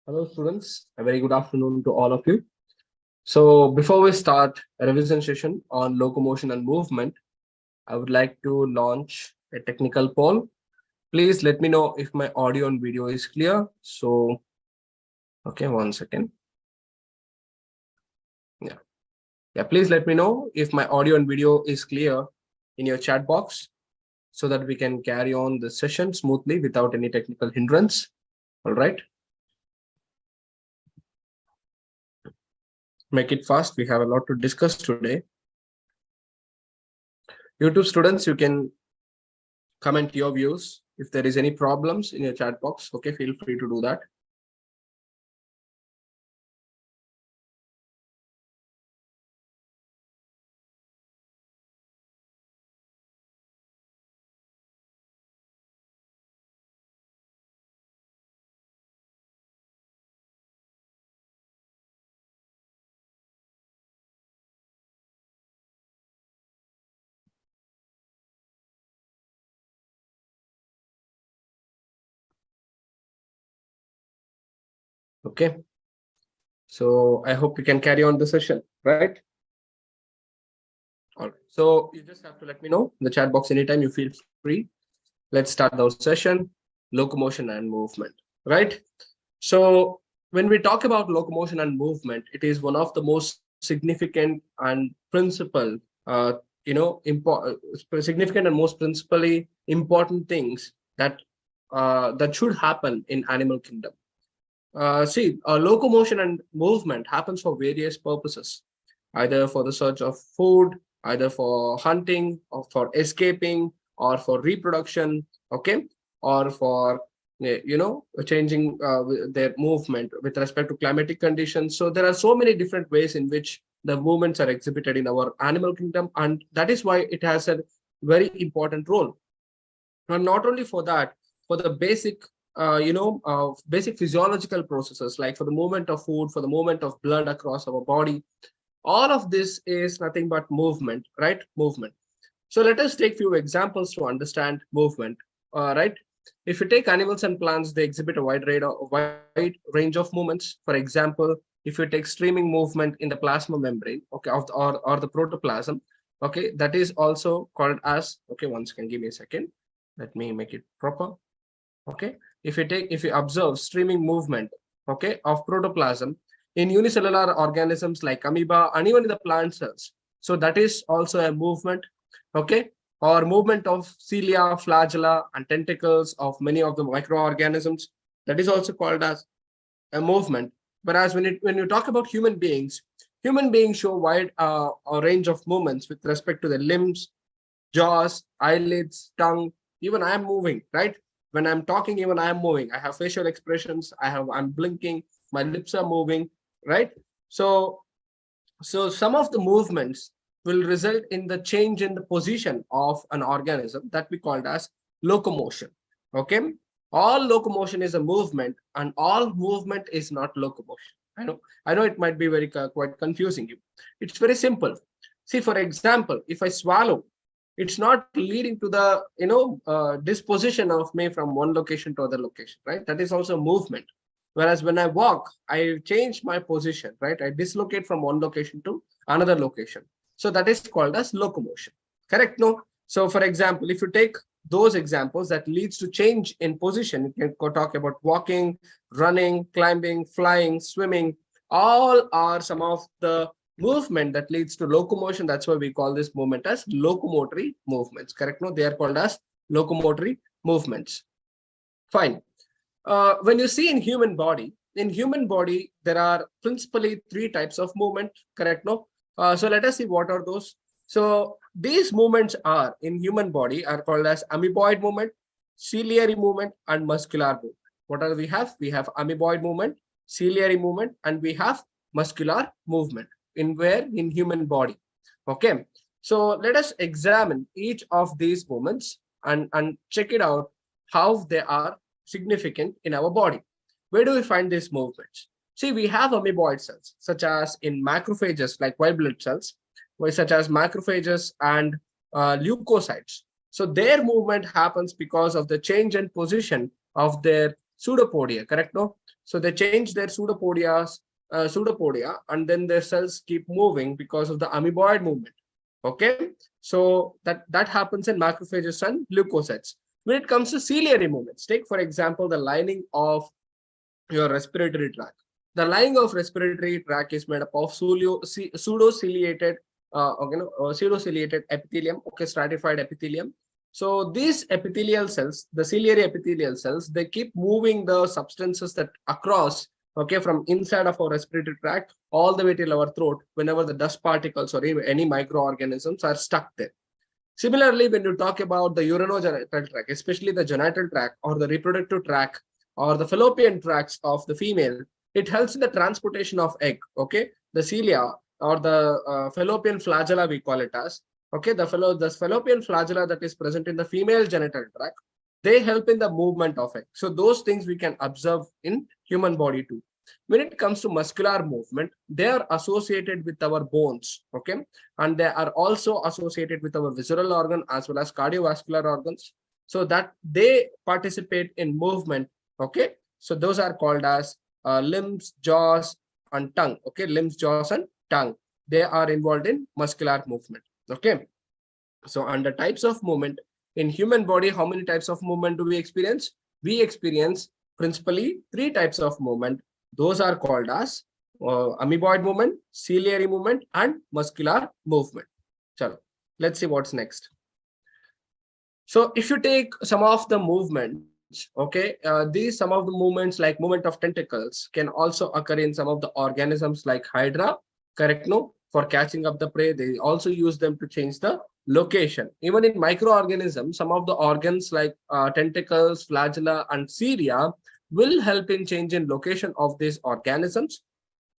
Hello, students. A very good afternoon to all of you. So before we start a revision session on locomotion and movement, I would like to launch a technical poll. Please let me know if my audio and video is clear. So, okay, 1 second. Yeah, please let me know if my audio and video is clear in your chat box so that we can carry on the session smoothly without any technical hindrance. All right. Make it fast. We have a lot to discuss today. YouTube students, you can comment your views. If there is any problems in your chat box, okay, feel free to do that. Okay. So I hope we can carry on the session, right? All right. So you just have to let me know in the chat box anytime you feel free. Let's start our session, locomotion and movement, right? So when we talk about locomotion and movement, it is one of the most significant and principal, significant and most principally important things that should happen in animal kingdom. Locomotion and movement happens for various purposes, either for the search of food, either for hunting, or for escaping, or for reproduction, okay, or for changing their movement with respect to climatic conditions. So there are so many different ways in which the movements are exhibited in our animal kingdom, and that is why it has a very important role. And not only for that, for the basic physiological processes, like for the movement of food, for the movement of blood across our body, all of this is nothing but movement, right? Movement. So let us take few examples to understand movement, right? If you take animals and plants, they exhibit a wide range of movements. For example, if you take streaming movement in the plasma membrane, okay, or the protoplasm, okay, that is also called as, okay, once again, give me a second. Let me make it proper. Okay, if you observe streaming movement, okay, of protoplasm in unicellular organisms like amoeba and even in the plant cells, so that is also a movement, okay, or movement of cilia, flagella and tentacles of many of the microorganisms, that is also called as a movement. Whereas when you talk about human beings show wide a range of movements with respect to the limbs, jaws, eyelids, tongue. Even I am moving, right? When I'm talking, even I am moving. I have facial expressions. I'm blinking. My lips are moving, right? So some of the movements will result in the change in the position of an organism that we called as locomotion. Okay, all locomotion is a movement, and all movement is not locomotion. I know it might be quite confusing you. It's very simple. See, for example, if I swallow, it's not leading to the disposition of me from one location to other location, right? That is also movement. Whereas when I walk, I change my position, right? I dislocate from one location to another location. So that is called as locomotion. Correct? No? So for example, if you take those examples that leads to change in position, you can go talk about walking, running, climbing, flying, swimming. All are some of the movement that leads to locomotion. That's why we call this movement as locomotory movements. Correct? No? They are called as locomotory movements. Fine. When you see in human body, there are principally three types of movement, correct? No? So let us see what are those. So these movements are in human body are called as amoeboid movement, ciliary movement, and muscular movement. What are we have? We have amoeboid movement, ciliary movement, and we have muscular movement in human body. Okay. So let us examine each of these movements and check it out how they are significant in our body. Where do we find these movements? See, we have amoeboid cells, such as in macrophages like white blood cells, such as macrophages and leukocytes. So their movement happens because of the change in position of their pseudopodia, correct? No? So they change their pseudopodia, and then their cells keep moving because of the amoeboid movement. Okay, so that happens in macrophages and leukocytes. When it comes to ciliary movements, take for example the lining of your respiratory tract. The lining of respiratory tract is made up of pseudociliated, pseudociliated epithelium, okay, stratified epithelium. So these epithelial cells, the ciliary epithelial cells, they keep moving the substances that across, okay, from inside of our respiratory tract all the way till our throat whenever the dust particles or any microorganisms are stuck there. Similarly, when you talk about the urinogenital tract, especially the genital tract or the reproductive tract or the fallopian tracts of the female, it helps in the transportation of egg, okay? The cilia or the fallopian flagella, we call it as, okay? The fallopian flagella that is present in the female genital tract, they help in the movement of egg. So those things we can observe in human body too. When it comes to muscular movement, they are associated with our bones, okay? And they are also associated with our visceral organ as well as cardiovascular organs, so that they participate in movement, okay? So those are called as limbs, jaws, and tongue, okay? Limbs, jaws, and tongue. They are involved in muscular movement, okay? So under types of movement, in human body, how many types of movement do we experience? We experience principally 3 types of movement. Those are called as amoeboid movement, ciliary movement, and muscular movement. Chalo, let's see what's next. So if you take some of the movements, okay, some of the movements like movement of tentacles can also occur in some of the organisms like Hydra, correct? No, for catching up the prey. They also use them to change the location. Even in microorganisms, some of the organs like tentacles, flagella, and cilia will help in changing location of these organisms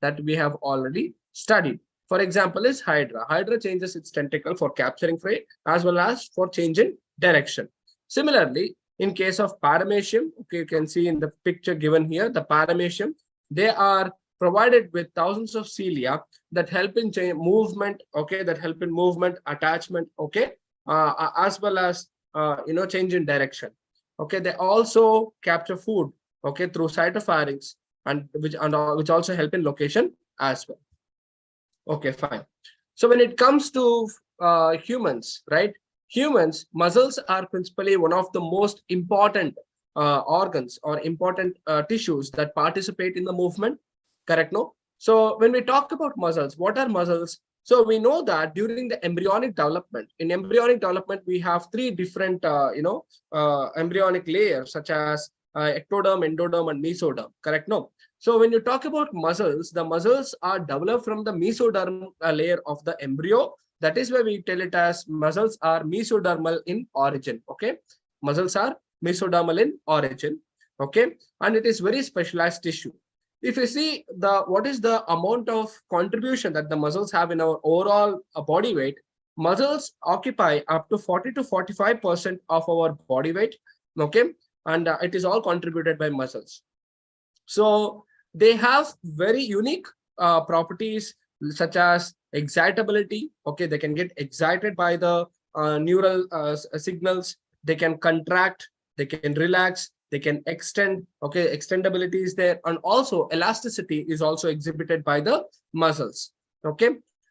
that we have already studied. For example, is Hydra. Hydra changes its tentacle for capturing prey as well as for changing direction. Similarly, in case of paramecium, okay, you can see in the picture given here, the paramecium, they are provided with thousands of cilia that help in movement, okay, that help in movement, attachment, okay, as well as change in direction. Okay, they also capture food, okay, through cytopharynx, and which also help in location as well. Okay, fine. So when it comes to humans, right? Humans, muscles are principally one of the most important organs or important tissues that participate in the movement, correct? No? So when we talk about muscles, what are muscles? So we know that during the embryonic development, in embryonic development, we have 3 different, embryonic layers such as ectoderm, endoderm, and mesoderm, correct? No. So when you talk about muscles, the muscles are developed from the mesoderm layer of the embryo. That is why we tell it as muscles are mesodermal in origin. Okay, muscles are mesodermal in origin. Okay, and it is very specialized tissue. If you see what is the amount of contribution that the muscles have in our overall body weight, muscles occupy up to 40 to 45% of our body weight. Okay, and it is all contributed by muscles. So they have very unique properties such as excitability. Okay, they can get excited by the neural signals. They can contract, they can relax, they can extend. Okay, extendability is there, and also elasticity is also exhibited by the muscles. Okay,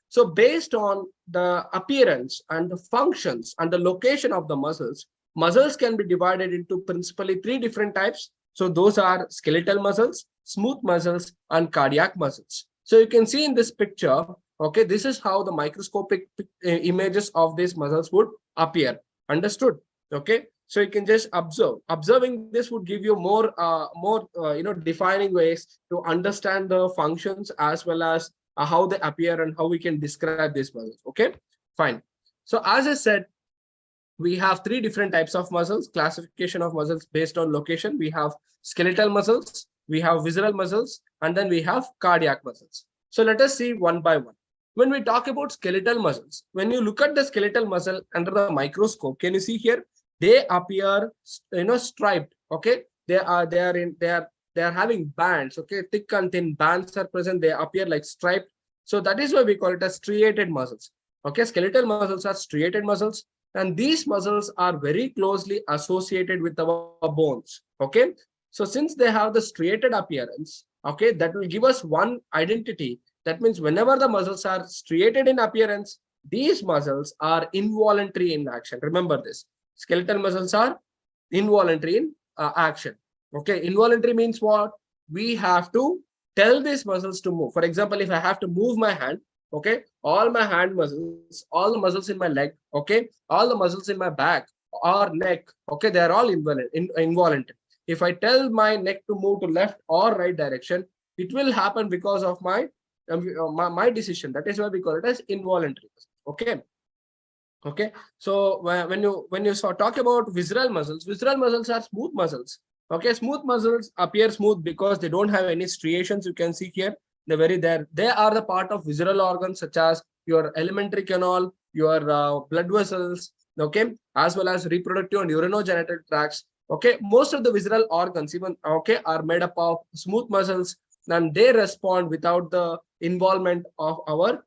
so based on the appearance and the functions and the location of the muscles, muscles can be divided into principally 3 different types. So those are skeletal muscles, smooth muscles, and cardiac muscles. So you can see in this picture, okay, this is how the microscopic images of these muscles would appear. Understood? Okay, so you can just observe. Observing this would give you more defining ways to understand the functions as well as how they appear and how we can describe these muscles. Okay, fine. So as I said, we have 3 different types of muscles, classification of muscles based on location. We have skeletal muscles, we have visceral muscles, and then we have cardiac muscles. So let us see one by one. When we talk about skeletal muscles, when you look at the skeletal muscle under the microscope, can you see here? They appear, striped. Okay, they are having bands. Okay, thick and thin bands are present. They appear like striped. So that is why we call it as striated muscles. Okay, skeletal muscles are striated muscles. And these muscles are very closely associated with our bones. Okay, So since they have the striated appearance, okay, that will give us one identity. That means whenever the muscles are striated in appearance, these muscles are involuntary in action. Remember this. Skeletal muscles are involuntary in action. Okay, involuntary means what? We have to tell these muscles to move. For example, if I have to move my hand, okay, all my hand muscles, all the muscles in my leg, okay, all the muscles in my back or neck, okay, they are all involuntary. If I tell my neck to move to left or right direction, it will happen because of my decision. That is why we call it as involuntary. Okay. Okay. So when you talk about visceral muscles are smooth muscles. Okay, smooth muscles appear smooth because they don't have any striations. You can see here, they're very there. They are the part of visceral organs such as your alimentary canal, your blood vessels, okay, as well as reproductive and urinogenital tracts. Okay, most of the visceral organs, even okay, are made up of smooth muscles, and they respond without the involvement of our,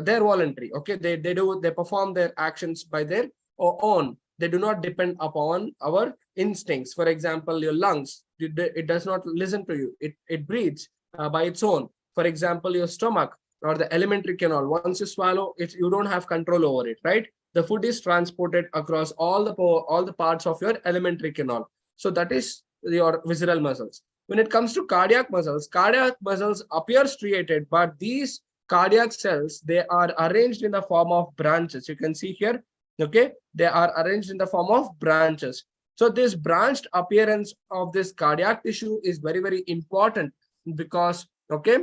they're voluntary. Okay, they perform their actions by their own. They do not depend upon our instincts. For example, your lungs, it does not listen to you. It breathes by its own. For example, your stomach or the alimentary canal, once you swallow it, you don't have control over it, right? The food is transported across all the parts of your alimentary canal. So that is your visceral muscles. When it comes to cardiac muscles appear striated, but these cardiac cells, they are arranged in the form of branches. You can see here, okay, they are arranged in the form of branches. So this branched appearance of this cardiac tissue is very, very important because, okay,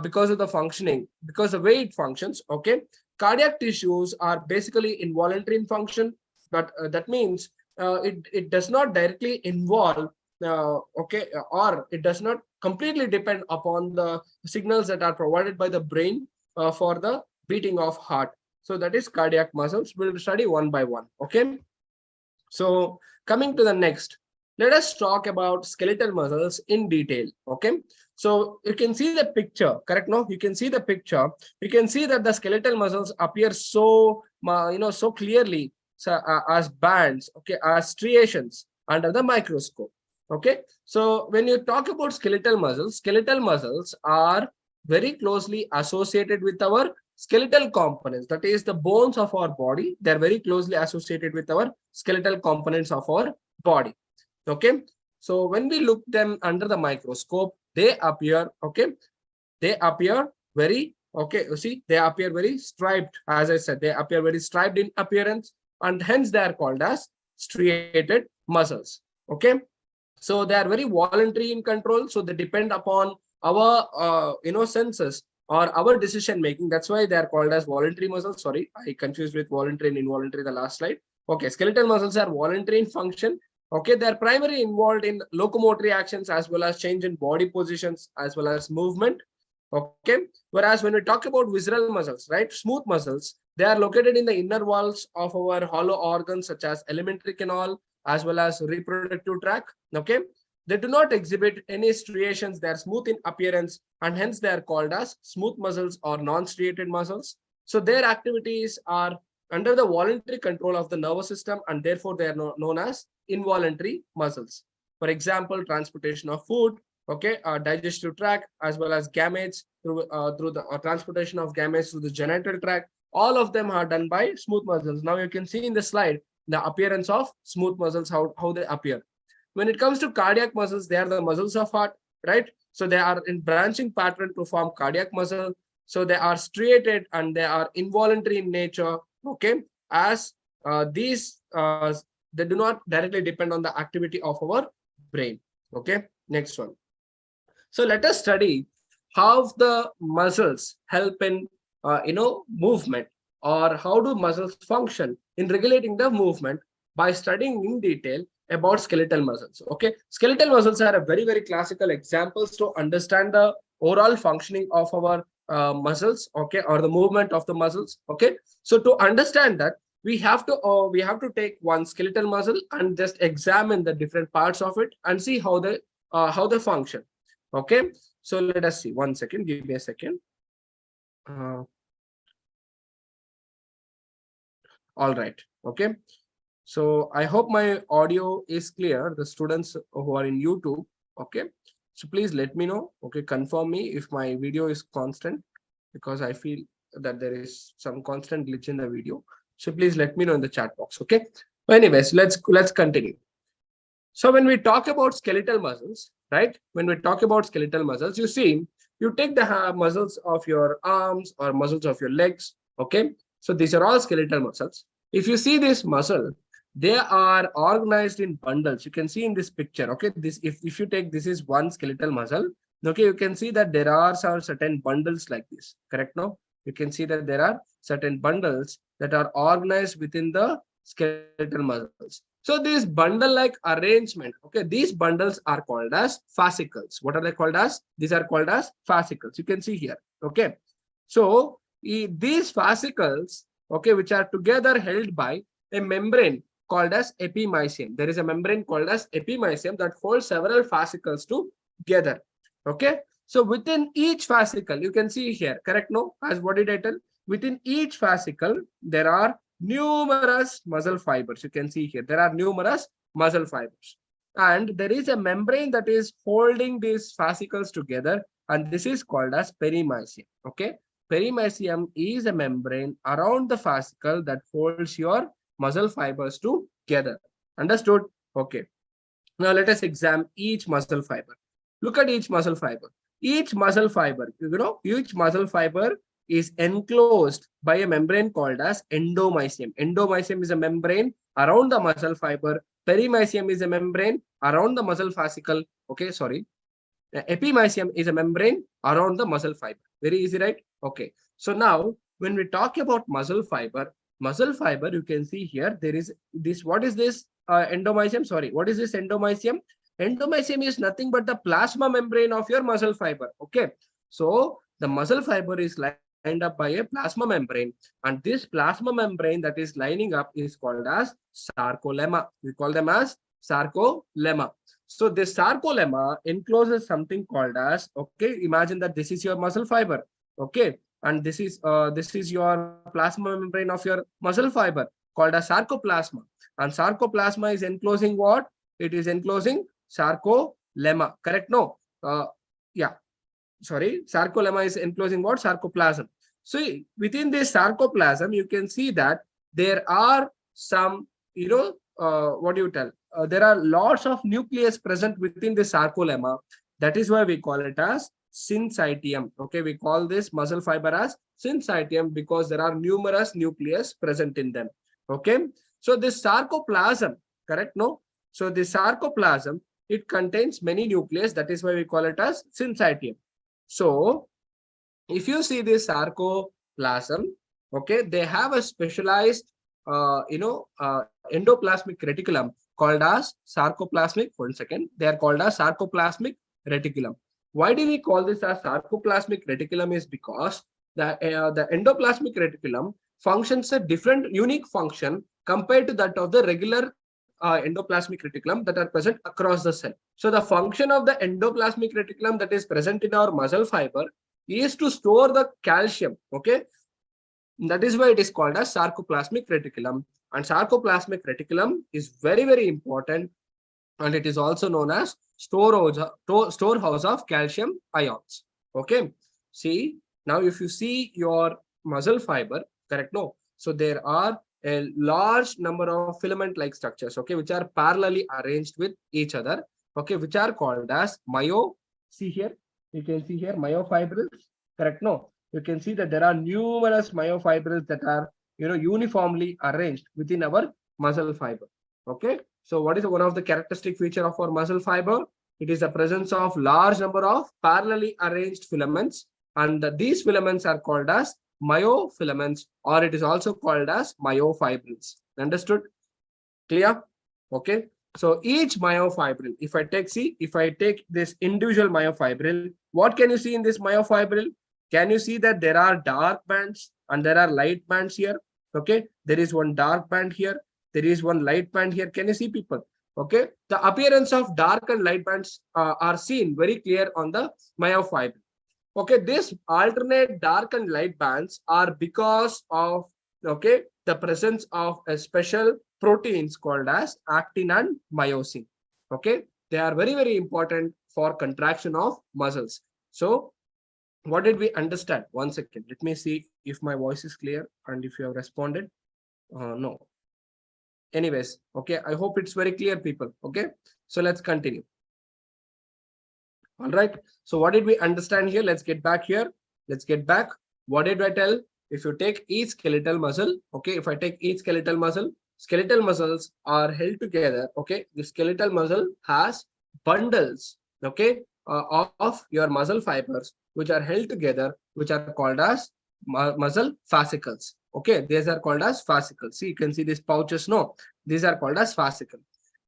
because of the functioning, because the way it functions. Okay, cardiac tissues are basically involuntary in function, but that means it does not directly involve, okay, or it does not completely depend upon the signals that are provided by the brain for the beating of heart. So that is cardiac muscles. We'll study one by one. Okay. So coming to the next, let us talk about skeletal muscles in detail. Okay. So you can see the picture, correct? No, you can see the picture. You can see that the skeletal muscles appear so, so clearly, so, as bands, okay, as striations under the microscope. Okay. So when you talk about skeletal muscles are very closely associated with our skeletal components, that is the bones of our body. They're very closely associated with our skeletal components of our body. Okay, so when we look them under the microscope, they appear, okay, they appear very, okay, you see, they appear very striped. As I said, they appear very striped in appearance, and hence they are called as striated muscles. Okay, so they are very voluntary in control, so they depend upon our senses or our decision making. That's why they are called as voluntary muscles. Sorry, I confused with voluntary and involuntary the last slide. Okay, skeletal muscles are voluntary in function. Okay, they are primarily involved in locomotory actions as well as change in body positions as well as movement. Okay, whereas when we talk about visceral muscles, right, smooth muscles, they are located in the inner walls of our hollow organs such as alimentary canal as well as reproductive tract. Okay, they do not exhibit any striations. They are smooth in appearance, and hence they are called as smooth muscles or non-striated muscles. So their activities are under the voluntary control of the nervous system, and therefore they are known as involuntary muscles. For example, transportation of food, okay, digestive tract, as well as gametes through the transportation of gametes through the genital tract. All of them are done by smooth muscles. Now you can see in the slide the appearance of smooth muscles, how they appear. When it comes to cardiac muscles, they are the muscles of heart, right? So they are in branching pattern to form cardiac muscle. So they are striated and they are involuntary in nature. Okay, as these they do not directly depend on the activity of our brain. Okay, next one. So let us study how the muscles help in movement, or how do muscles function in regulating the movement by studying in detail about skeletal muscles. Okay, skeletal muscles are a very, very classical examples to understand the overall functioning of our muscles, okay, or the movement of the muscles. Okay, so to understand that, we have to take one skeletal muscle and just examine the different parts of it and see how they function. Okay, so let us see. One second, give me a second. All right. Okay, So I hope my audio is clear. The students who are in YouTube, okay. So please let me know, okay, confirm me if my video is constant, because I feel that there is some constant glitch in the video. So please let me know in the chat box, okay. Anyways, let's continue. So when we talk about skeletal muscles, right? When we talk about skeletal muscles, you see, you take the muscles of your arms or muscles of your legs, okay? So these are all skeletal muscles. If you see this muscle, they are organized in bundles. You can see in this picture, okay? This, if you take, this is one skeletal muscle, okay? You can see that there are some certain bundles like this, correct? No? You can see that there are certain bundles that are organized within the skeletal muscles. So this bundle-like arrangement, okay, these bundles are called as fascicles. What are they called as? These are called as fascicles. You can see here, okay. So these fascicles, okay, which are together held by a membrane called as epimysium. There is a membrane called as epimysium that holds several fascicles together, okay. So within each fascicle, you can see here, correct? No, as what did I tell? Within each fascicle, there are numerous muscle fibers. You can see here, there are numerous muscle fibers. And there is a membrane that is holding these fascicles together. And this is called as perimysium, okay. Perimysium is a membrane around the fascicle that holds your muscle fibers together. Understood? Okay. Now let us examine each muscle fiber. Look at each muscle fiber. Each muscle fiber, each muscle fiber is enclosed by a membrane called as endomysium. Endomysium is a membrane around the muscle fiber. Perimysium is a membrane around the muscle fascicle. Okay, sorry. Epimysium is a membrane around the muscle fiber. Very easy, right? Okay. So now, when we talk about muscle fiber, you can see here, there is this, what is this endomysium? Sorry, what is this endomysium? Endomysium is nothing but the plasma membrane of your muscle fiber. Okay. So the muscle fiber is lined up by a plasma membrane, and this plasma membrane that is lining up is called as sarcolemma. We call them as sarcolemma. So this sarcolemma encloses something called as, okay, imagine that this is your muscle fiber, okay, and this is your plasma membrane of your muscle fiber called as sarcoplasma, and sarcoplasma is enclosing what? It is enclosing sarcolemma, correct? No, yeah, sorry, sarcolemma is enclosing what? Sarcoplasm. So within this sarcoplasm, you can see that there are some, what do you tell? There are lots of nucleus present within the sarcolemma. That is why we call it as syncytium. Okay, we call this muscle fiber as syncytium because there are numerous nucleus present in them. Okay, so this sarcoplasm, correct? No, so the sarcoplasm, it contains many nucleus. That is why we call it as syncytium. So if you see this sarcoplasm, okay, they have a specialized endoplasmic reticulum called as sarcoplasmic. 1 second, they are called as sarcoplasmic reticulum. Why do we call this as sarcoplasmic reticulum? Is because the endoplasmic reticulum functions a different unique function compared to that of the regular endoplasmic reticulum that are present across the cell. So the function of the endoplasmic reticulum that is present in our muscle fiber is to store the calcium, okay. That is why it is called as sarcoplasmic reticulum, and sarcoplasmic reticulum is very, very important, and it is also known as storehouse of calcium ions. Okay, see, now if you see your muscle fiber, correct? No, so there are a large number of filament like structures, okay, which are parallelly arranged with each other, okay, which are called as see here, you can see here myofibrils, correct? No, you can see that there are numerous myofibrils that are uniformly arranged within our muscle fiber. Okay, so what is one of the characteristic feature of our muscle fiber? It is the presence of large number of parallelly arranged filaments, and these filaments are called as myofilaments, or it is also called as myofibrils. Understood? Clear? Okay. So each myofibril, if I take this individual myofibril, what can you see in this myofibril? Can you see that there are dark bands and there are light bands here? Okay. There is one dark band here. There is one light band here. Can you see, people? Okay. The appearance of dark and light bands are seen very clear on the myofibril. Okay. This alternate dark and light bands are because of okay, the presence of a special proteins called as actin and myosin. Okay, they are very, very important for contraction of muscles. So what did we understand? One second, let me see if my voice is clear and if you have responded. No. Anyways, okay, I hope it's very clear, people. Okay, so let's continue. All right, so what did we understand here? Let's get back here. Let's get back. What did I tell? If you take each skeletal muscle, okay, if I take each skeletal muscles are held together. Okay, the skeletal muscle has bundles, okay, of your muscle fibers which are held together, which are called as muscle fascicles. Okay, these are called as fascicles. See, you can see these pouches. No, these are called as fascicle.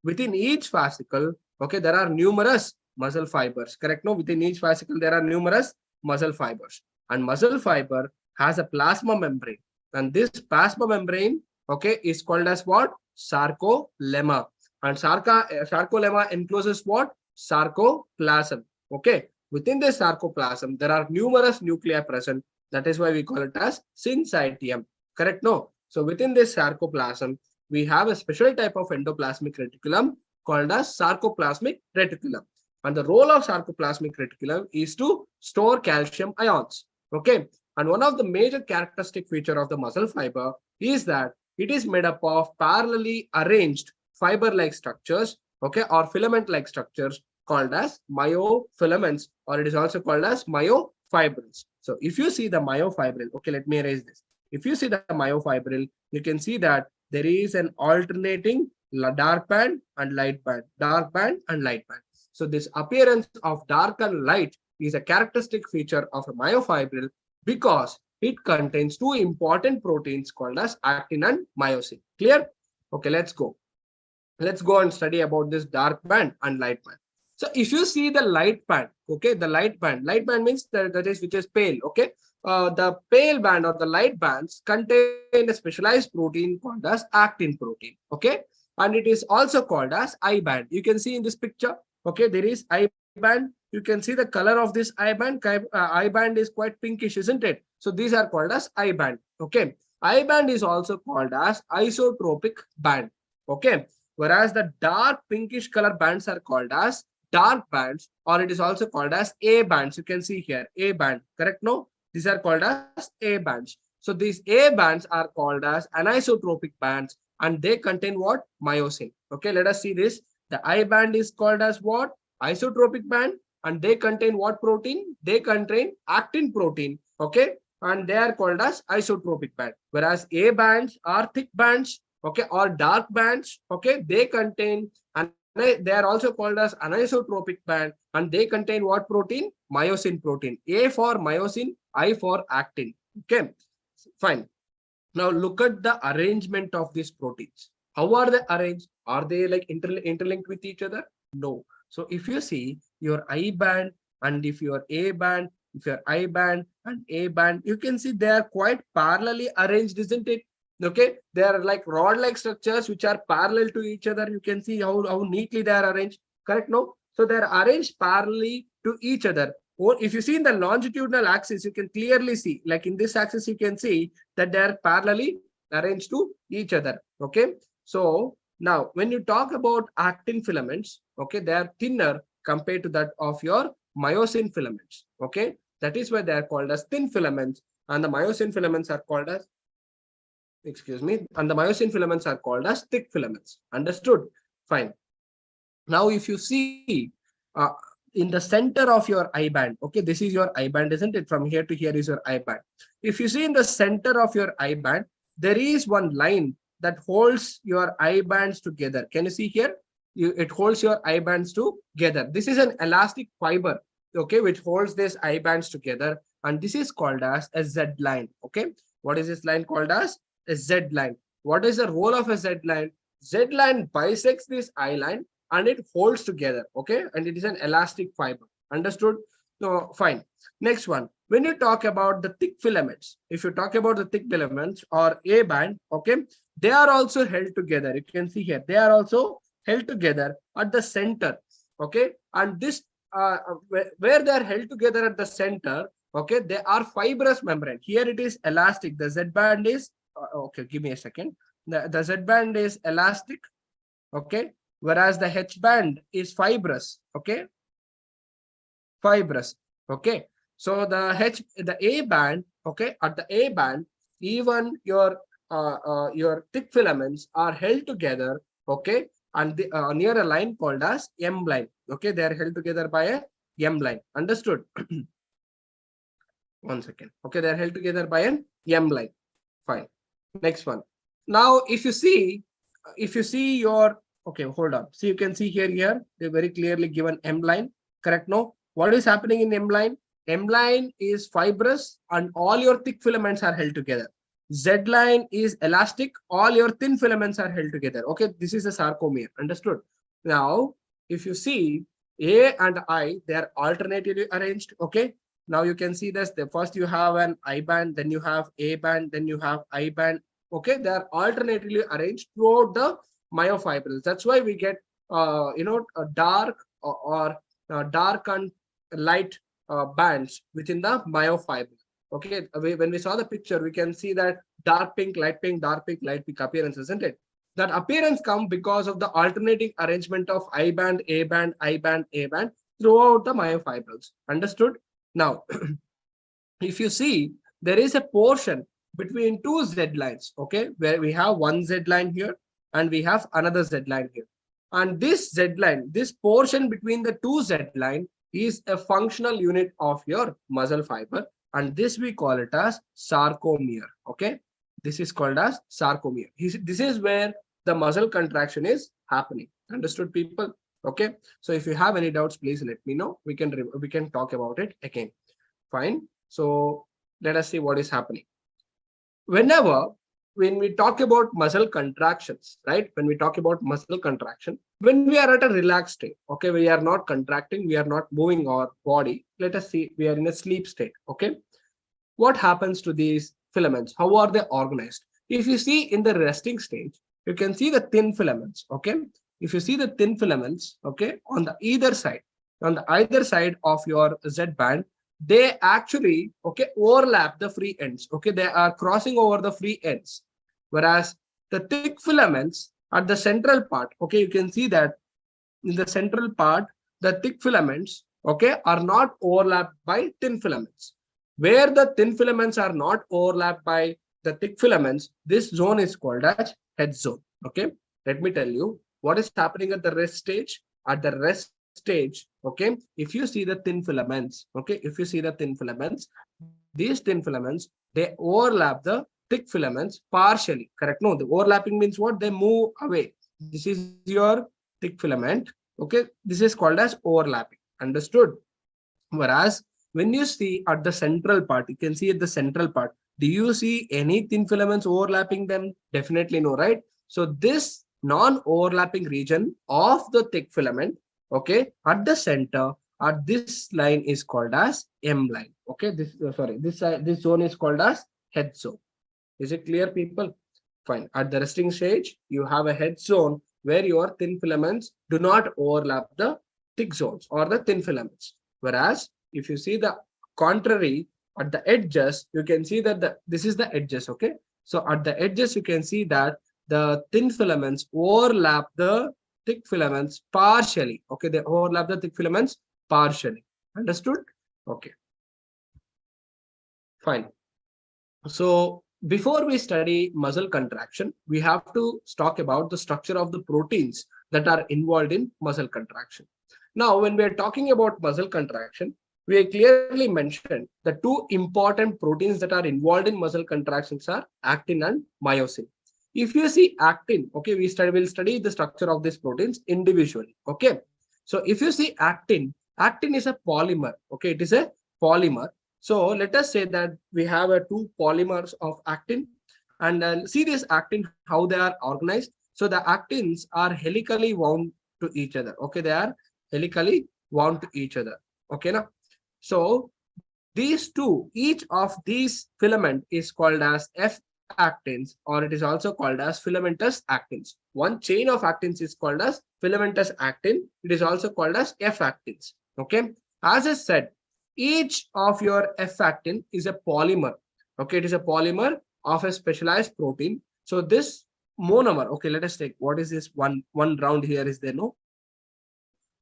Within each fascicle, okay, there are numerous muscle fibers. Correct? No, within each fascicle there are numerous muscle fibers, and muscle fiber has a plasma membrane, and this plasma membrane, okay, is called as what? Sarcolemma. And sarcolemma encloses what? Sarcoplasm. Okay, within this sarcoplasm there are numerous nuclei present. That is why we call it as syncytium. Correct? No, so within this sarcoplasm we have a special type of endoplasmic reticulum called as sarcoplasmic reticulum. And the role of sarcoplasmic reticulum is to store calcium ions. Okay, and one of the major characteristic feature of the muscle fiber is that it is made up of parallelly arranged fiber-like structures, okay, or filament-like structures called as myofilaments, or it is also called as myofibrils. So if you see the myofibril, okay, let me erase this. If you see the myofibril, you can see that there is an alternating dark band and light band, dark band and light band. So this appearance of dark and light is a characteristic feature of a myofibril because it contains two important proteins called as actin and myosin. Clear? Okay, let's go. Let's go and study about this dark band and light band. So if you see the light band, okay, the light band means that is which is pale, okay. The pale band or the light bands contain a specialized protein called as actin protein, okay, and it is also called as I band. You can see in this picture, okay, there is I band. You can see the color of this I band. I band is quite pinkish, isn't it? So these are called as I band, okay. I band is also called as isotropic band, okay, whereas the dark pinkish color bands are called as dark bands, or it is also called as A bands. You can see here A band, correct? No, these are called as A bands. So these A bands are called as anisotropic bands, and they contain what? Myosin. Okay, let us see this. The I band is called as what? Isotropic band, and they contain what protein? They contain actin protein. Okay, and they are called as isotropic band. Whereas A bands are thick bands, okay, or dark bands. Okay, they contain, and they are also called as anisotropic band, and they contain what protein? Myosin protein. A for myosin, I for actin. Okay, fine. Now look at the arrangement of these proteins. How are they arranged? Are they like interlinked with each other? No. So if you see your I band and if your A band, if your I band and A band, you can see they are quite parallelly arranged, isn't it? Okay, they are like rod-like structures which are parallel to each other. You can see how neatly they are arranged. Correct? No? So they are arranged parallelly to each other. Or if you see in the longitudinal axis, you can clearly see, like in this axis, you can see that they are parallelly arranged to each other. Okay. So now when you talk about actin filaments, okay, they are thinner compared to that of your myosin filaments. Okay. That is why they are called as thin filaments, and the myosin filaments are called as, excuse me, and the myosin filaments are called as thick filaments. Understood? Fine. Now, if you see in the center of your I band, okay, this is your I band, isn't it? From here to here is your I band. If you see in the center of your I band, there is one line that holds your I bands together. Can you see here? It holds your I bands together. This is an elastic fiber, okay, which holds this I bands together, and this is called as a Z line. Okay, what is this line called as? A Z line. What is the role of a Z line? Z line bisects this I line and it holds together. Okay, and it is an elastic fiber. Understood? So fine. Next one. When you talk about the thick filaments, if you talk about the thick filaments or A band, okay, they are also held together. You can see here they are also held together at the center. Okay, and this where they are held together at the center, okay, they are fibrous membrane. Here it is elastic. The Z band is okay, give me a second. The Z band is elastic, okay, whereas the H band is fibrous, okay, fibrous, okay. So the A band, okay, at the A band, even your thick filaments are held together, okay, and near a line called as M line, okay, they are held together by a M line. Understood? One second. Okay, they are held together by an M line. Fine. Next one. Now, if you see your, okay, hold on. So you can see here, they're very clearly given M line. Correct? No? What is happening in M line? M line is fibrous and all your thick filaments are held together. Z line is elastic. All your thin filaments are held together. Okay, this is a sarcomere. Understood? Now, if you see A and I, they are alternatively arranged. Okay. Now you can see this. First you have an I band, then you have A band, then you have I band. Okay, they are alternatively arranged throughout the myofibrils. That's why we get a dark or dark and light bands within the myofibril. Okay, when we saw the picture, we can see that dark pink, light pink, dark pink, light pink appearance, isn't it? That appearance comes because of the alternating arrangement of I band, A band, I band, A band throughout the myofibrils. Understood? Now, if you see, there is a portion between two Z lines, okay, where we have one Z line here and we have another Z line here. And this Z line, this portion between the two Z line is a functional unit of your muscle fiber. And this we call it as sarcomere, okay? This is called as sarcomere. This is where the muscle contraction is happening. Understood, people? Okay. So if you have any doubts, please let me know. We can talk about it again. Fine. So let us see what is happening. When we talk about muscle contractions, right? When we talk about muscle contraction, when we are at a relaxed state, okay, we are not contracting, we are not moving our body. Let us see, we are in a sleep state, okay? What happens to these filaments? How are they organized? If you see in the resting stage, you can see the thin filaments, okay? If you see the thin filaments, okay, on the either side of your Z band, they actually, okay, overlap the free ends, okay? They are crossing over the free ends. Whereas the thick filaments at the central part, okay, you can see that in the central part, the thick filaments, okay, are not overlapped by thin filaments. Where the thin filaments are not overlapped by the thick filaments, this zone is called as head zone, okay? Let me tell you what is happening at the rest stage. At the rest stage, okay, if you see the thin filaments, okay, if you see the thin filaments, these thin filaments, they overlap the thick filaments partially, correct? No, the overlapping means what? They move away. This is your thick filament, okay? This is called as overlapping. Understood? Whereas when you see at the central part, you can see at the central part, do you see any thin filaments overlapping them? Definitely no, right? So this non-overlapping region of the thick filament, okay, at the center, at this line is called as M line. Okay, this zone is called as head zone. Is it clear, people? Fine. At the resting stage, you have a head zone where your thin filaments do not overlap the thick zones or the thin filaments. Whereas if you see the contrary at the edges, you can see that this is the edges. Okay, so at the edges, you can see that the thin filaments overlap the thick filaments partially. Okay, they overlap the thick filaments partially. Understood? Okay. Fine. So before we study muscle contraction, we have to talk about the structure of the proteins that are involved in muscle contraction. Now, when we are talking about muscle contraction, we clearly mentioned the two important proteins that are involved in muscle contractions are actin and myosin. If you see actin, okay, we'll study the structure of these proteins individually. Okay, so if you see actin is a polymer. Okay, it is a polymer. So let us say that we have two polymers of actin, and see this actin, how they are organized. So the actins are helically wound to each other. Okay, they are helically wound to each other. Okay, now, so these two, each of these filament is called as F actins, or it is also called as filamentous actins. One chain of actins is called as filamentous actin. It is also called as F actins. Okay, as I said, each of your F actin is a polymer. Okay, it is a polymer of a specialized protein. So this monomer, okay, let us take, what is this one round here is there, no?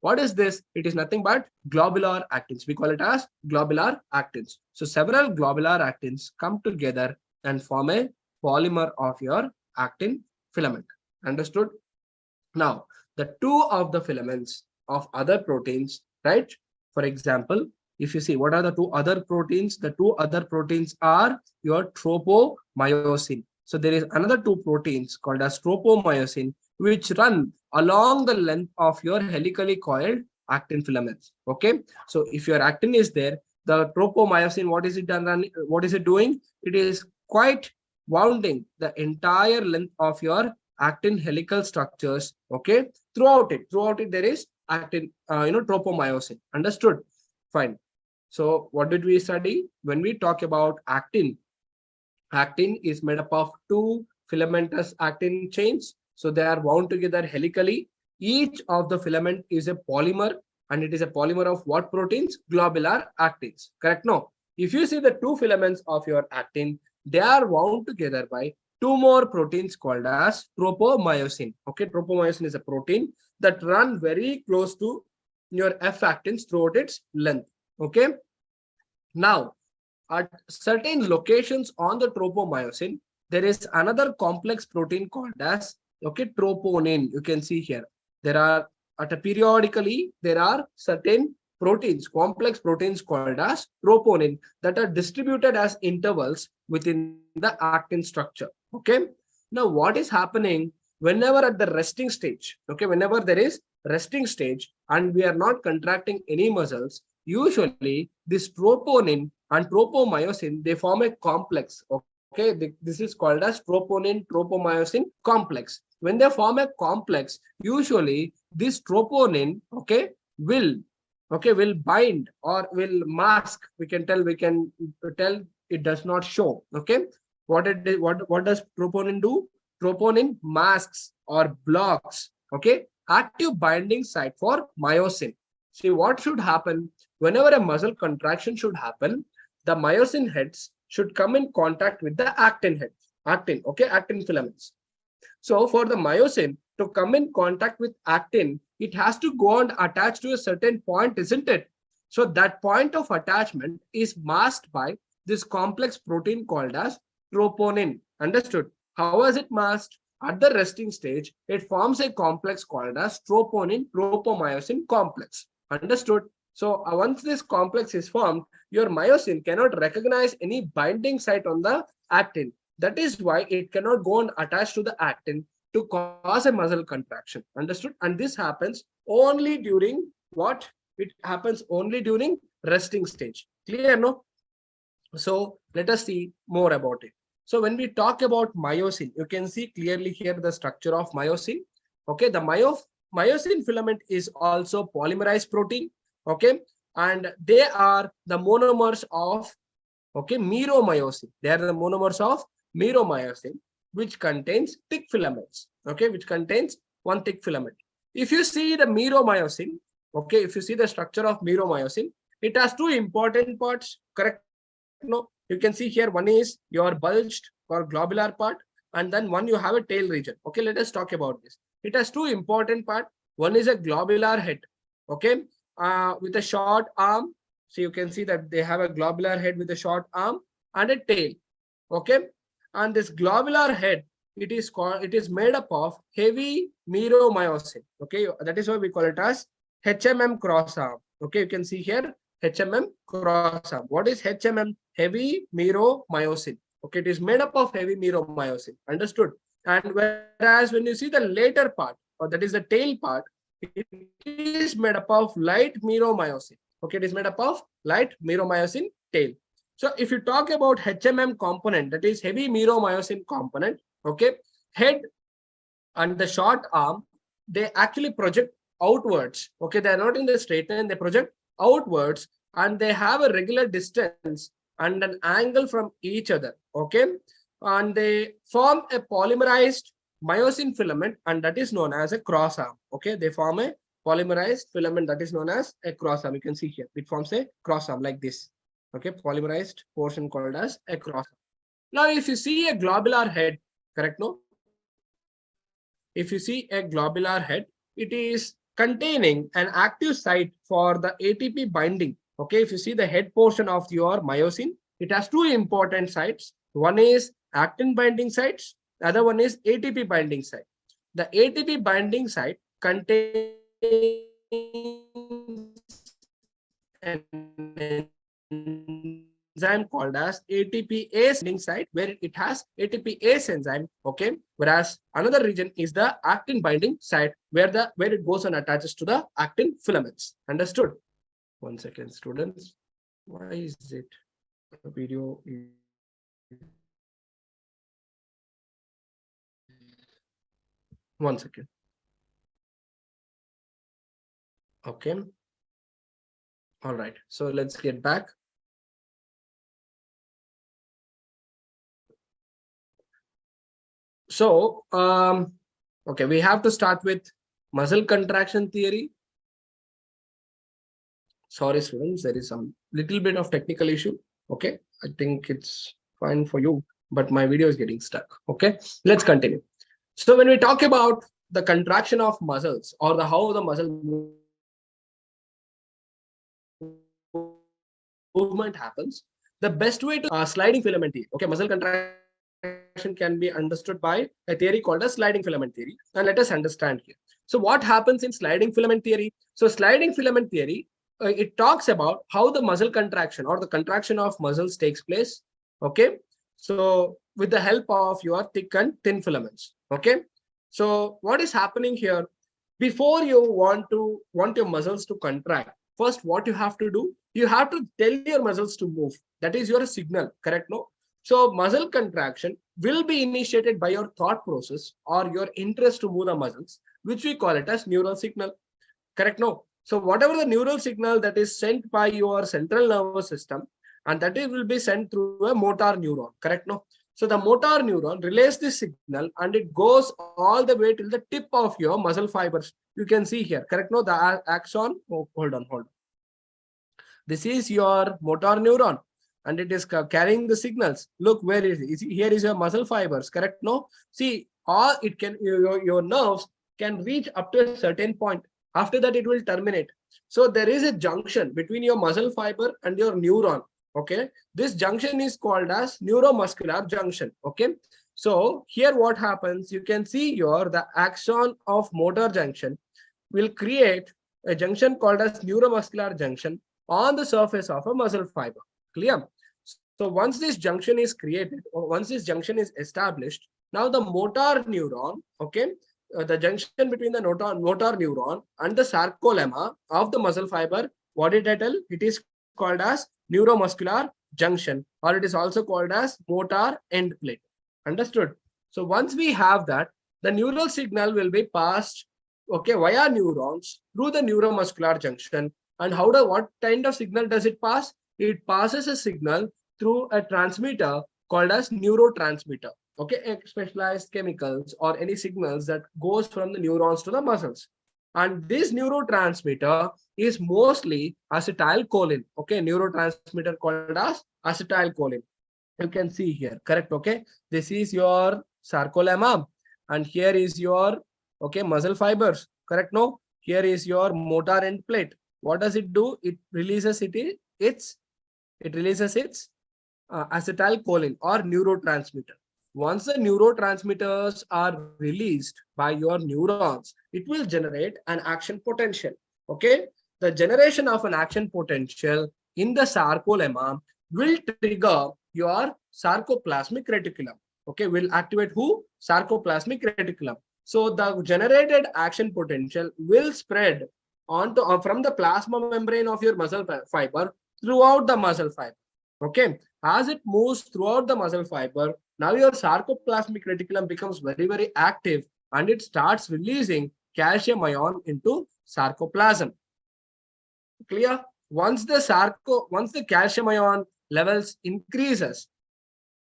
What is this? It is nothing but globular actins. We call it as globular actins. So several globular actins come together and form a polymer of your actin filament. Understood? Now, the two of the filaments of other proteins, right? For example, if you see, what are the two other proteins? The two other proteins are your tropomyosin. So there is another two proteins called as tropomyosin, which run along the length of your helically coiled actin filaments. Okay. So if your actin is there, the tropomyosin, what is it done? What is it doing? It is quite wounding the entire length of your actin helical structures. Okay. Throughout it, there is actin, tropomyosin. Understood? Fine. So what did we study? When we talk about actin, actin is made up of two filamentous actin chains. So they are wound together helically. Each of the filament is a polymer, and it is a polymer of what proteins? Globular actins. Correct? No. If you see the two filaments of your actin, they are wound together by two more proteins called as tropomyosin. Okay, tropomyosin is a protein that run very close to your F actins throughout its length. Okay. Now, at certain locations on the tropomyosin, there is another complex protein called as, okay, troponin. You can see here. There are periodically there are certain proteins, complex proteins called as troponin, that are distributed as intervals within the actin structure. Okay. Now, what is happening whenever at the resting stage? Okay, whenever there is resting stage and we are not contracting any muscles, usually this troponin and tropomyosin, they form a complex. Okay, this is called as troponin tropomyosin complex. When they form a complex, usually this troponin, okay, will bind or will mask. We can tell it does not show. Okay, what does troponin do? Troponin masks or blocks, okay, active binding site for myosin. See, what should happen whenever a muscle contraction should happen? The myosin heads should come in contact with the actin heads, actin filaments. So for the myosin to come in contact with actin, it has to go and attach to a certain point, isn't it? So that point of attachment is masked by this complex protein called as troponin. Understood? How is it masked? At the resting stage, it forms a complex called as troponin tropomyosin complex. Understood? So once this complex is formed, your myosin cannot recognize any binding site on the actin. That is why it cannot go and attach to the actin to cause a muscle contraction. Understood? And this happens only during what? It happens only during resting stage. Clear, no? So let us see more about it. So when we talk about myosin, you can see clearly here the structure of myosin. Okay, the myosin filament is also polymerized protein. Okay, and they are the monomers of, okay, meromyosin. They are the monomers of meromyosin, which contains thick filaments. Okay, which contains one thick filament. If you see the meromyosin, okay, if you see the structure of meromyosin, it has two important parts. Correct? No, you can see here one is your bulged or globular part, and then one you have a tail region. Okay, let us talk about this. It has two important parts. One is a globular head, okay, with a short arm. So you can see that they have a globular head with a short arm and a tail. Okay, and this globular head, it is made up of heavy meromyosin. Okay, that is why we call it as HMM cross arm. Okay, you can see here HMM cross arm. What is HMM? Heavy meromyosin. Okay, it is made up of heavy meromyosin. Understood? And whereas when you see the later part, or that is the tail part, it is made up of light meromyosin. Okay, it is made up of light meromyosin tail. So if you talk about HMM component, that is heavy meromyosin component, okay, head and the short arm, they actually project outwards. Okay, they are not in the straight line, they project outwards, and they have a regular distance and an angle from each other. Okay, and they form a polymerized myosin filament, and that is known as a cross arm. Okay, they form a polymerized filament that is known as a cross arm. You can see here it forms a cross arm like this. Okay, polymerized portion called as a cross arm. Now, if you see a globular head, correct? No, if you see a globular head, it is containing an active site for the ATP binding. Okay, if you see the head portion of your myosin, it has two important sites. One is actin binding sites, the other one is ATP binding site. The ATP binding site contains an enzyme called as ATPase binding site, where it has ATPase enzyme. Okay, whereas another region is the actin binding site, where it goes and attaches to the actin filaments. Understood? 1 second, students. Why is it the video is 1 second? Okay. All right. So let's get back. So, okay, we have to start with muscle contraction theory. Sorry, students, there is some little bit of technical issue. Okay, I think it's fine for you, but my video is getting stuck. Okay, let's continue. So when we talk about the contraction of muscles, or the how the muscle movement happens, the best way to sliding filament theory. Okay, muscle contraction can be understood by a theory called as sliding filament theory. And let us understand here. So what happens in sliding filament theory? So sliding filament theory, it talks about how the muscle contraction or the contraction of muscles takes place. Okay, so with the help of your thick and thin filaments. Okay, so what is happening here? Before you want your muscles to contract, first what you have to do, you have to tell your muscles to move. That is your signal, correct? No. So muscle contraction will be initiated by your thought process or your interest to move the muscles, which we call it as neural signal, correct? No. So whatever the neural signal that is sent by your central nervous system, and that it will be sent through a motor neuron, correct? No. So the motor neuron relays this signal and it goes all the way till the tip of your muscle fibers. You can see here, correct? No, the axon. Oh, hold on. This is your motor neuron and it is carrying the signals. Look where it is. Here is your muscle fibers, correct? No, see, or it can your nerves can reach up to a certain point. After that, it will terminate. So there is a junction between your muscle fiber and your neuron. Okay, this junction is called as neuromuscular junction. Okay, so here what happens, you can see here the axon of motor junction will create a junction called as neuromuscular junction on the surface of a muscle fiber. Clear? So once this junction is created, or once this junction is established, now the motor neuron, okay, the junction between the motor neuron and the sarcolemma of the muscle fiber, what did I tell? It is called as neuromuscular junction, or it is also called as motor end plate. Understood? So once we have that, the neural signal will be passed, okay, via neurons through the neuromuscular junction. And what kind of signal does it pass? It passes a signal through a transmitter called as neurotransmitter. Okay, specialized chemicals or any signals that goes from the neurons to the muscles. And this neurotransmitter is mostly acetylcholine. Okay, neurotransmitter called as acetylcholine. You can see here, correct? Okay, this is your sarcolemma, and here is your muscle fibers, correct? No, here is your motor end plate. What does it do? It releases its acetylcholine or neurotransmitter. Once the neurotransmitters are released by your neurons, it will generate an action potential. Okay, the generation of an action potential in the sarcolemma will trigger your sarcoplasmic reticulum. Okay, will activate who? Sarcoplasmic reticulum. So the generated action potential will spread onto from the plasma membrane of your muscle fiber throughout the muscle fiber. Okay, as it moves throughout the muscle fiber, now your sarcoplasmic reticulum becomes very, very active and it starts releasing calcium ion into sarcoplasm. Clear? Once the calcium ion levels increases,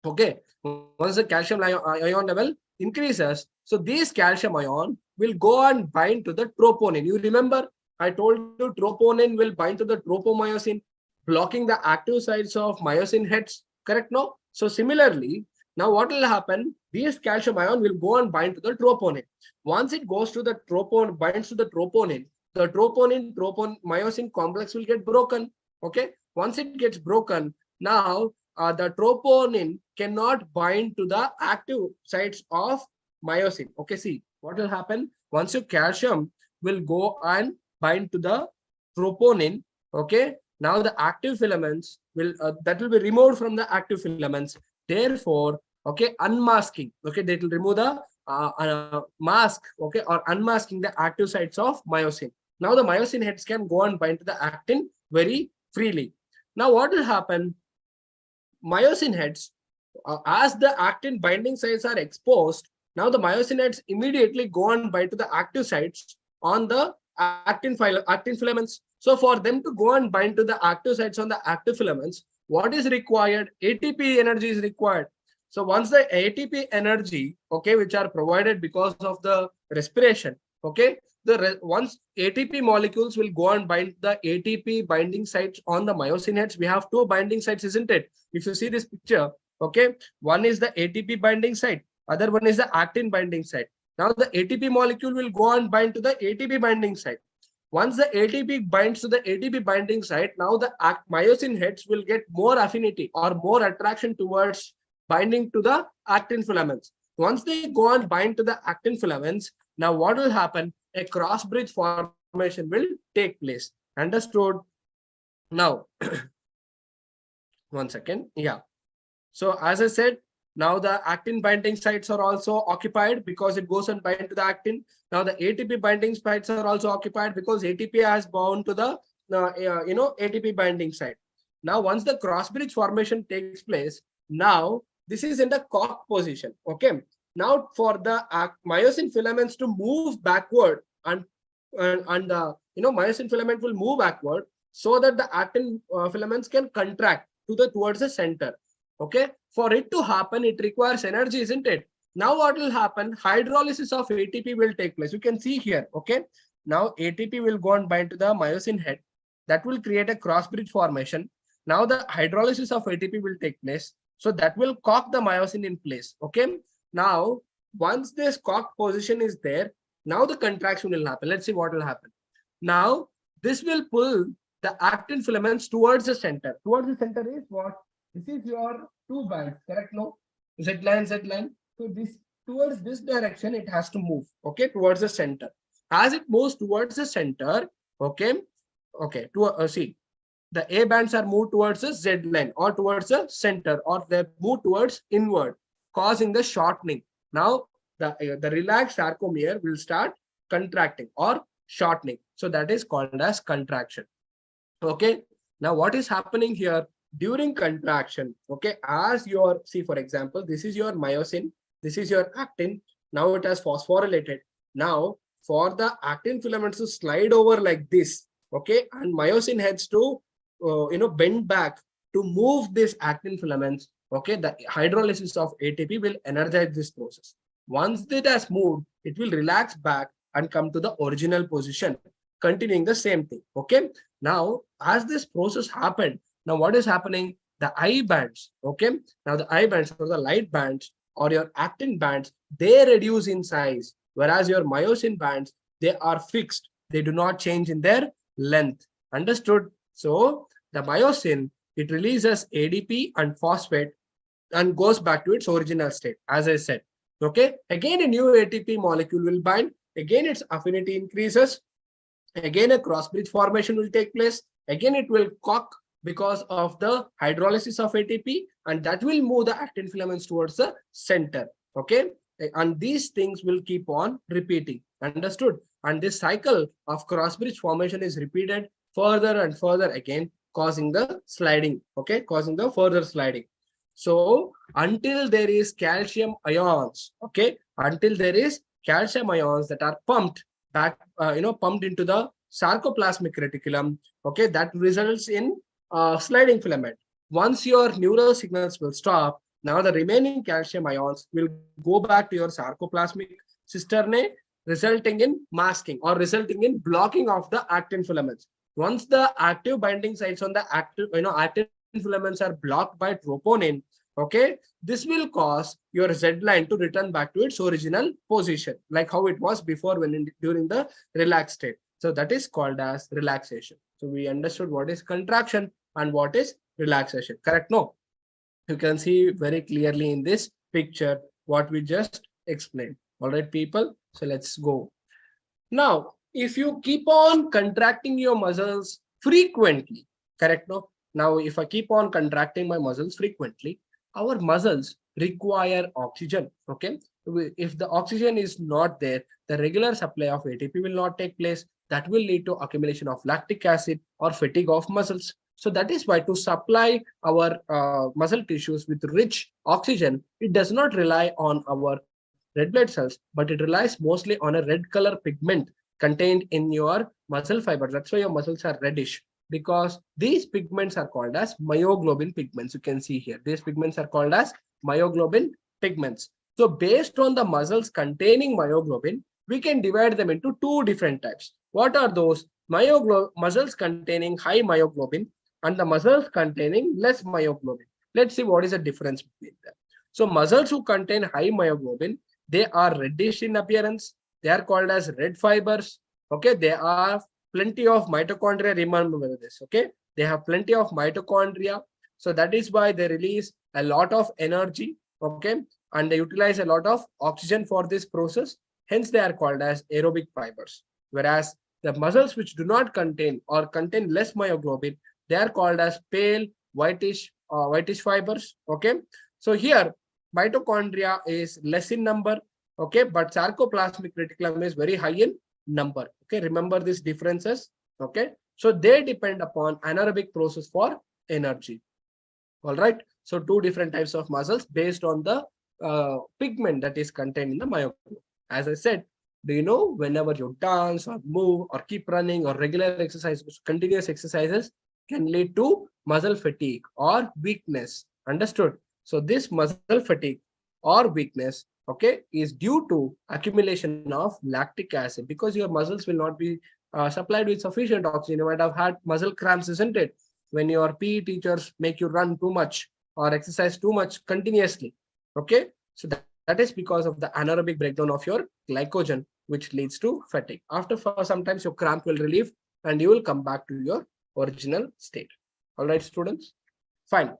okay, once the calcium ion level increases, so this calcium ion will go and bind to the troponin. You remember I told you troponin will bind to the tropomyosin, blocking the active sites of myosin heads, correct? No? So similarly, now what will happen? This calcium ion will go and bind to the troponin. Once it goes to the troponin, binds to the troponin myosin complex will get broken. Okay. Once it gets broken, now the troponin cannot bind to the active sites of myosin. Okay. See what will happen once your calcium will go and bind to the troponin. Okay. Now the active filaments will that will be removed from the active filaments. Therefore, okay, unmasking. Okay, they will remove the mask. Okay, or unmasking the active sites of myosin. Now the myosin heads can go and bind to the actin very freely. Now what will happen? Myosin heads, as the actin binding sites are exposed, now the myosin heads immediately go and bind to the active sites on the actin filaments. So for them to go and bind to the active sites on the active filaments, what is required? ATP energy is required. So once the ATP energy, okay, which are provided because of the respiration, okay, once ATP molecules will go and bind the ATP binding sites on the myosin heads. We have two binding sites, isn't it? If you see this picture, okay, one is the ATP binding site, other one is the actin binding site. Now the ATP molecule will go and bind to the ATP binding site. Once the ATP binds to the ATP binding site, now the myosin heads will get more affinity or more attraction towards binding to the actin filaments. Once they go and bind to the actin filaments, now what will happen? A cross bridge formation will take place. Understood? Now, one second. Yeah. So as I said, now the actin binding sites are also occupied because it goes and bind to the actin. Now the ATP binding sites are also occupied because ATP has bound to the ATP binding site. Now once the cross bridge formation takes place, now this is in the cock position. Okay. Now for the myosin filaments to move backward and myosin filament will move backward so that the actin filaments can contract towards the center. Okay, for it to happen, it requires energy, isn't it? Now what will happen? Hydrolysis of ATP will take place. You can see here. Okay, now ATP will go and bind to the myosin head. That will create a cross bridge formation. Now the hydrolysis of ATP will take place. So that will cock the myosin in place. Okay, now once this cock position is there, now the contraction will happen. Let's see what will happen. Now this will pull the actin filaments towards the center. Towards the center is what? This is your two bands, correct? No, Z line, Z line. So this towards this direction, it has to move. Okay, towards the center. As it moves towards the center, okay, to see the A bands are moved towards the Z line or towards the center, or they move towards inward, causing the shortening. Now the relaxed sarcomere will start contracting or shortening. So that is called as contraction. Okay. Now what is happening here? During contraction, okay, as your, see for example, this is your myosin, this is your actin. Now it has phosphorylated. Now for the actin filaments to slide over like this, okay, and myosin heads to bend back to move this actin filaments. Okay, the hydrolysis of ATP will energize this process. Once it has moved, it will relax back and come to the original position, continuing the same thing. Okay, now as this process happened, now what is happening? The I bands, okay? Now the I bands or the light bands or your actin bands, they reduce in size, whereas your myosin bands, they are fixed. They do not change in their length. Understood? So the myosin, it releases ADP and phosphate and goes back to its original state, as I said. Okay? Again, a new ATP molecule will bind. Again, its affinity increases. Again, a cross bridge formation will take place. Again, it will cock because of the hydrolysis of ATP, and that will move the actin filaments towards the center. Okay, and these things will keep on repeating. Understood? And this cycle of cross bridge formation is repeated further and further again, causing the sliding. Okay, causing the further sliding. So until there is calcium ions, okay, until there is calcium ions that are pumped back, pumped into the sarcoplasmic reticulum, okay, that results in sliding filament. Once your neurosignals will stop, now the remaining calcium ions will go back to your sarcoplasmic cisternae, resulting in masking or resulting in blocking of the actin filaments. Once the active binding sites on the actin filaments are blocked by troponin, Okay, this will cause your Z line to return back to its original position, like how it was before during the relaxed state. So that is called as relaxation. So we understood what is contraction and what is relaxation. Correct? No, you can see very clearly in this picture what we just explained. All right, people. So let's go. Now, if you keep on contracting your muscles frequently, correct? No. Now, if I keep on contracting my muscles frequently, our muscles require oxygen. Okay. If the oxygen is not there, the regular supply of ATP will not take place. That will lead to accumulation of lactic acid or fatigue of muscles. So that is why to supply our muscle tissues with rich oxygen, it does not rely on our red blood cells, but it relies mostly on a red color pigment contained in your muscle fibers. That's why your muscles are reddish, because these pigments are called as myoglobin pigments. You can see here, these pigments are called as myoglobin pigments. So based on the muscles containing myoglobin, we can divide them into two different types. What are those? Muscles containing high myoglobin and the muscles containing less myoglobin. Let's see what is the difference between them. So muscles who contain high myoglobin, they are reddish in appearance. They are called as red fibers. Okay, they are plenty of mitochondria. Remember this. Okay, they have plenty of mitochondria. So that is why they release a lot of energy. Okay, and they utilize a lot of oxygen for this process. Hence, they are called as aerobic fibers. Whereas the muscles which do not contain or contain less myoglobin, they are called as pale whitish fibers. Okay, so here mitochondria is less in number. Okay, but sarcoplasmic reticulum is very high in number. Okay, remember these differences. Okay, so they depend upon anaerobic process for energy. All right, so two different types of muscles based on the pigment that is contained in the myoglobin. As I said, do you know, whenever you dance or move or keep running or regular exercises, continuous exercises can lead to muscle fatigue or weakness. Understood? So this muscle fatigue or weakness, okay, is due to accumulation of lactic acid, because your muscles will not be supplied with sufficient oxygen. You might have had muscle cramps, isn't it? When your PE teachers make you run too much or exercise too much continuously. Okay, so that is because of the anaerobic breakdown of your glycogen, which leads to fatigue. After for sometimes your cramp will relieve and you will come back to your original state. All right, students, fine.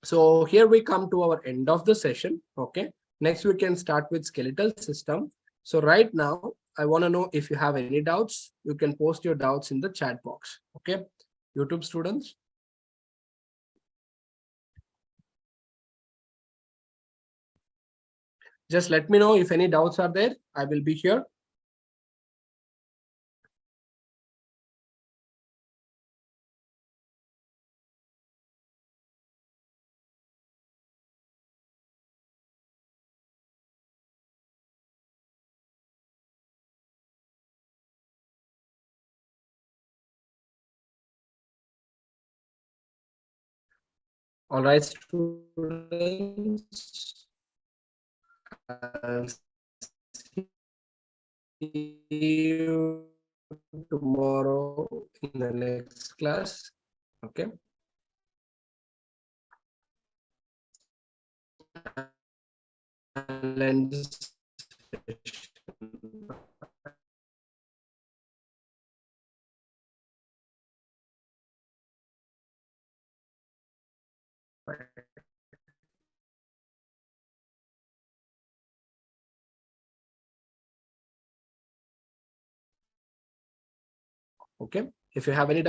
So here we come to our end of the session. Okay, next we can start with skeletal system. So right now I want to know if you have any doubts. You can post your doubts in the chat box. Okay, YouTube students. Just let me know if any doubts are there. I will be here. All right, students. I'll see you tomorrow in the next class. Okay. I'll end this session. Okay. If you have any doubts,